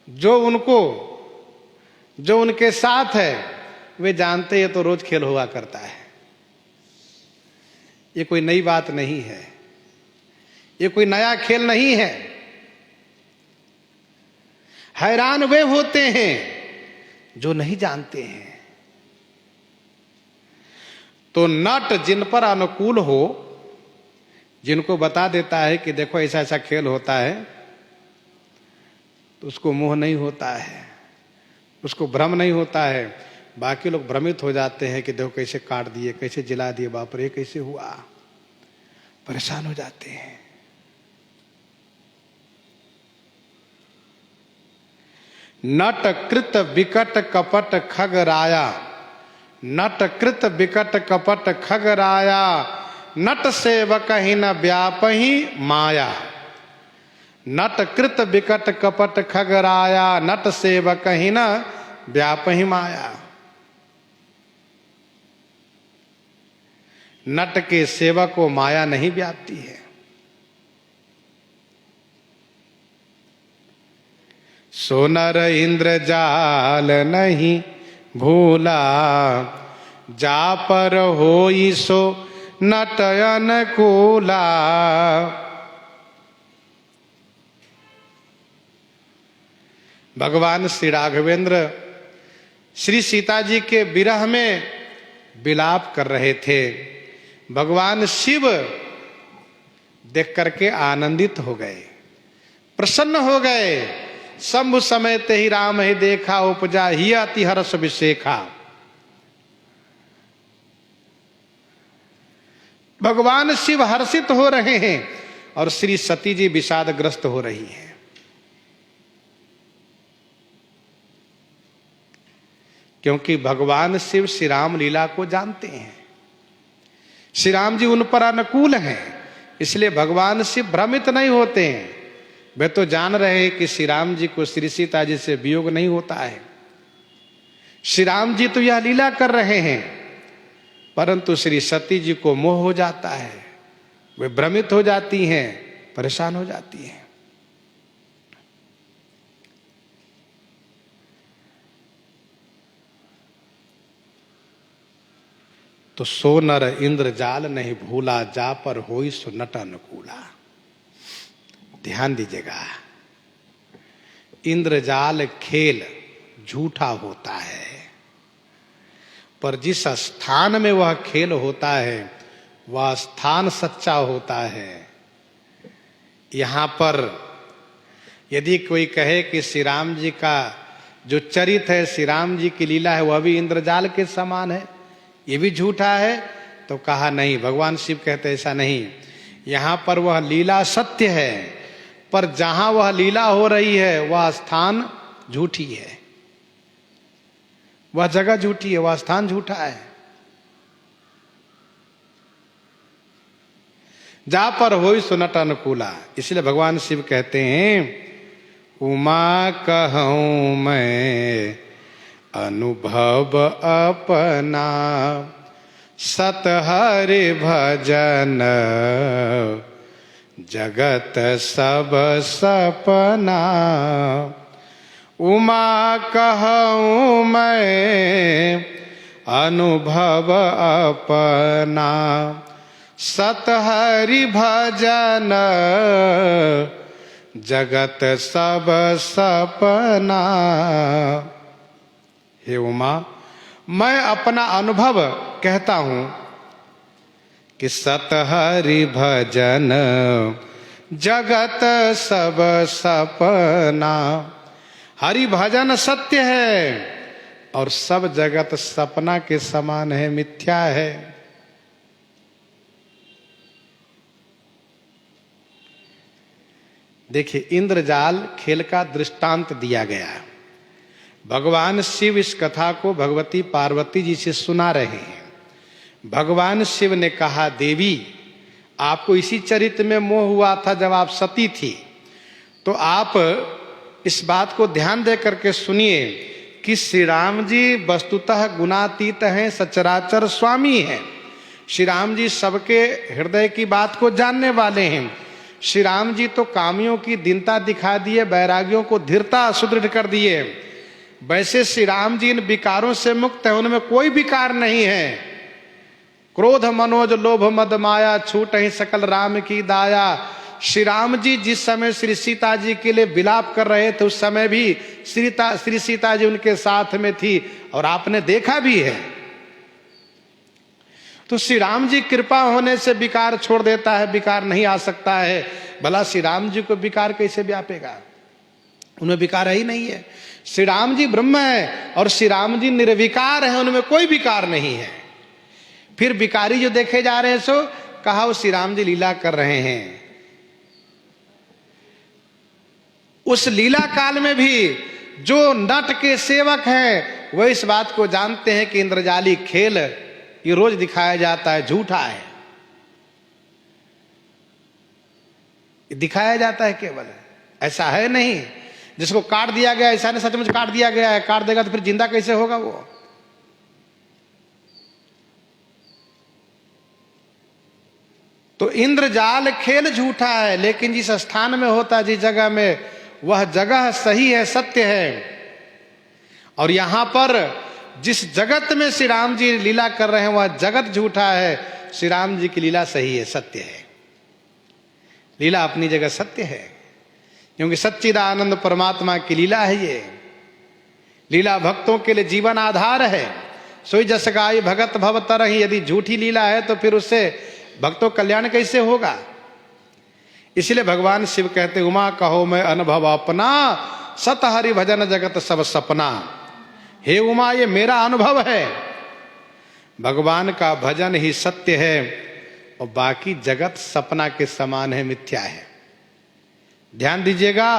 जो उनके साथ है। वे जानते हैं तो रोज खेल हुआ करता है। ये कोई नई बात नहीं है, ये कोई नया खेल नहीं है। हैरान वे होते हैं जो नहीं जानते हैं। तो नट जिन पर अनुकूल हो, जिनको बता देता है कि देखो ऐसा ऐसा खेल होता है, तो उसको मोह नहीं होता है, उसको भ्रम नहीं होता है। बाकी लोग भ्रमित हो जाते हैं कि देखो कैसे काट दिए, कैसे जिला दिए, बाप रे कैसे हुआ, परेशान हो जाते हैं। नट कृत विकट कपट खगराया, नट कृत विकट कपट खगराया, नट सेवक ही न व्यापही माया। नट कृत विकट कपट खगराया, नट सेवक ही न व्यापही माया। नट के सेवक को माया नहीं व्यापती है। सो नर इंद्रजाल नहीं भूला, जा पर होई सो नट अनुकूला। भगवान श्री राघवेंद्र श्री सीता जी के विरह में विलाप कर रहे थे। भगवान शिव देख करके आनंदित हो गए, प्रसन्न हो गए शंभु समय ते ही राम ही देखा, उपजा ही अति हर्ष विशेखा। भगवान शिव हर्षित हो रहे हैं और श्री सती जी विषादग्रस्त हो रही हैं। क्योंकि भगवान शिव श्री राम लीला को जानते हैं, श्री राम जी उन पर अनुकूल हैं, इसलिए भगवान शिव भ्रमित नहीं होते हैं। वे तो जान रहे हैं कि श्री राम जी को श्री सीता जी से वियोग नहीं होता है। श्री राम जी तो यह लीला कर रहे हैं, परंतु श्री सती जी को मोह हो जाता है, वे भ्रमित हो जाती हैं, परेशान हो जाती हैं। तो सो नर इंद्र जाल नहीं भूला, जा पर होई सो नट अनुकूला। ध्यान दीजिएगा, इंद्रजाल खेल झूठा होता है, पर जिस स्थान में वह खेल होता है वह स्थान सच्चा होता है। यहां पर यदि कोई कहे कि श्री राम जी का जो चरित्र है, श्री राम जी की लीला है, वह भी इंद्रजाल के समान है, ये भी झूठा है, तो कहा नहीं। भगवान शिव कहते ऐसा नहीं, यहां पर वह लीला सत्य है, पर जहां वह लीला हो रही है वह स्थान झूठी है, वह जगह झूठी है, वह स्थान झूठा है। जा पर होई सो नट अनुकूला। इसलिए भगवान शिव कहते हैं, उमा कहूं मैं अनुभव अपना, सत हरि भजन जगत सब सपना। उमा कहूं मैं अनुभव अपना, सत हरि भजन जगत सब सपना। हे उमा, मैं अपना अनुभव कहता हूं कि सत हरि भजन जगत सब सपना। हरि भजन सत्य है और सब जगत सपना के समान है, मिथ्या है। देखिए, इंद्रजाल खेल का दृष्टांत दिया गया है। भगवान शिव इस कथा को भगवती पार्वती जी से सुना रहे हैं। भगवान शिव ने कहा, देवी आपको इसी चरित्र में मोह हुआ था जब आप सती थी, तो आप इस बात को ध्यान दे करके सुनिए कि श्री राम जी वस्तुतः गुणातीत हैं, सचराचर स्वामी हैं। श्री राम जी सबके हृदय की बात को जानने वाले हैं। श्री राम जी तो कामियों की दीनता दिखा दिए, बैरागियों को धीरता सुदृढ़ कर दिए। वैसे श्री राम जी इन विकारों से मुक्त है, उनमें कोई विकार नहीं है। क्रोध मनोज लोभ मद माया, छूट ही सकल राम की दाया। श्री राम जी जिस समय श्री सीता जी के लिए विलाप कर रहे थे, उस समय भी श्री सीता जी उनके साथ में थी और आपने देखा भी है। तो श्री राम जी कृपा होने से विकार छोड़ देता है, विकार नहीं आ सकता है। भला श्री राम जी को विकार कैसे व्यापेगा? उनमें विकार ही नहीं है। श्री राम जी ब्रह्म है और श्री राम जी निर्विकार है, उनमें कोई विकार नहीं है। फिर विकारी जो देखे जा रहे हैं, सो कहा वो श्री राम जी लीला कर रहे हैं। उस लीला काल में भी जो नट के सेवक हैं वह इस बात को जानते हैं कि इंद्रजाली खेल ये रोज दिखाया जाता है, झूठा है, दिखाया जाता है केवल, ऐसा है नहीं। जिसको काट दिया गया ऐसा नहीं सचमुच काट दिया गया है, काट देगा तो फिर जिंदा कैसे होगा वो? तो इंद्रजाल खेल झूठा है, लेकिन जिस स्थान में होता है, जिस जगह में, वह जगह सही है, सत्य है। और यहां पर जिस जगत में श्री राम जी लीला कर रहे हैं वह जगत झूठा है, श्री राम जी की लीला सही है, सत्य है। लीला अपनी जगह सत्य है, क्योंकि सच्चिदानंद परमात्मा की लीला है। ये लीला भक्तों के लिए जीवन आधार है। सोई जस गाय भगत भव तरहि, यदि झूठी लीला है तो फिर उससे भक्तों कल्याण कैसे होगा? इसलिए भगवान शिव कहते, उमा कहो मैं अनुभव अपना, सत हरि भजन जगत सब सपना। हे उमा, ये मेरा अनुभव है, भगवान का भजन ही सत्य है और बाकी जगत सपना के समान है, मिथ्या है। ध्यान दीजिएगा,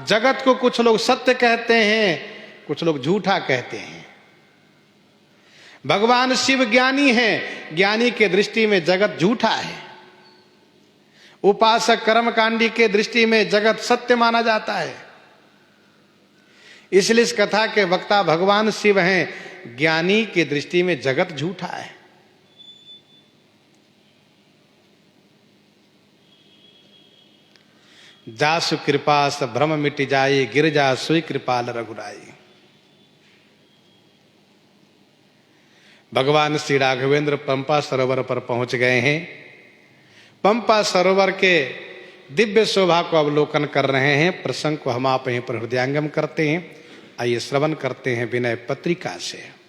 जगत को कुछ लोग सत्य कहते हैं, कुछ लोग झूठा कहते हैं। भगवान शिव ज्ञानी हैं, ज्ञानी के दृष्टि में जगत झूठा है। उपासक कर्मकांडी के दृष्टि में जगत सत्य माना जाता है। इसलिए इस कथा के वक्ता भगवान शिव हैं, ज्ञानी के दृष्टि में जगत झूठा है। जासु कृपा स भ्रम मिट जाए, गिरजा सोई कृपाल रघुराई। भगवान श्री राघवेंद्र पंपा सरोवर पर पहुंच गए हैं। पंपा सरोवर के दिव्य शोभा को अवलोकन कर रहे हैं। प्रसंग को हम आप यहीं पर हृदयंगम करते हैं। आइए श्रवण करते हैं विनय पत्रिका से।